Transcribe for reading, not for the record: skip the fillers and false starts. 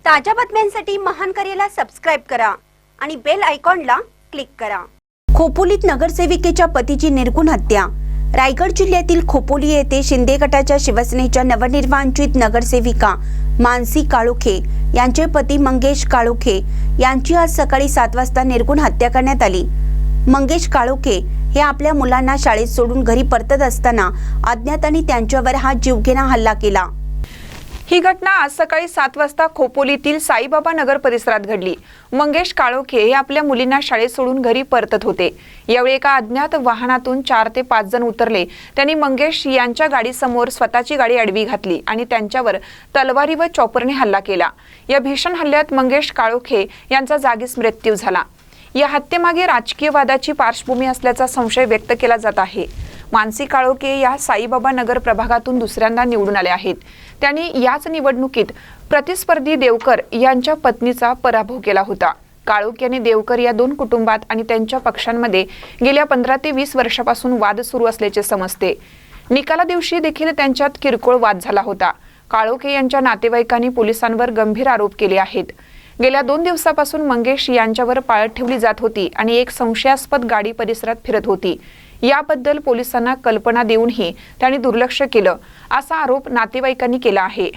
ताज्या बातम्यांसाठी महान करेला सबस्क्राइब करा आणि बेल आयकॉनला क्लिक करा। खोपोलीत नगरसेविकेच्या पतीची निर्गुण हत्या। रायगड जिल्ह्यातील खोपोली येथे शिंदे गटाच्या शिवसेनेच्या नवनिर्वाचित नगरसेविका मानसी काळोखे यांचे पती मंगेश काळोखे यांची आज सकाळी 7 वाजता निर्गुण हत्या करण्यात आली। मंगेश काळोखे हे आपल्या मुलांना शाळेत सोडून घरी परतत असताना अज्ञातांनी त्यांच्यावर हा जीवघेणा हल्ला केला। ही घटना आज सकाळी 7 वाजता खोपोलीतील साईबाबा नगर परिसरात घडली। मंगेश काळोखे हे आपल्या मुलींना शाळेत सोडून घरी परतत होते। यावेळी एका अज्ञात वाहनातून 4 ते 5 जण उतरले। त्यांनी मंगेश यांच्या गाडीसमोर स्वतःची गाडी आडवी घातली आणि त्यांच्यावर तलवारी व चॉपरने हल्ला केला। या भीषण हल्ल्यात मंगेश काळोखे यांचा जागीच मृत्यू झाला। या हत्येमागे राजकीय वादाची पार्श्वभूमी असल्याचा संशय व्यक्त केला जात आहे। मानसी काळोखे या साईबाबा नगर प्रभागातून दुसऱ्यांदा निवडून आले आहेत। त्यांनी याच निवडणुकीत प्रतिस्पर्धी देवकर यांच्या पत्नीचा पराभव केला होता। काळोखे यांनी देवकर या 2 कुटुंबात आणि त्यांच्या पक्षांमध्ये गेल्या 15 ते 20 वर्षापासून वाद सुरू असल्याचे समजते। निकाला दिवशी देखील त्यांच्यात किरकोळ वाद झाला होता। काळोखे यांच्या नातेवाईकांनी पोलिसांवर गंभीर आरोप केले आहेत। गेल्या 2 दिवसापासून मंगेश यांच्यावर पाळत ठेवली जात होती आणि एक संशयास्पद गाडी परिसरात फिरत होती। याबद्दल पोलिसांना कल्पना देऊनही त्यांनी दुर्लक्ष केलं असा आरोप नातेवाईकांनी केला आहे।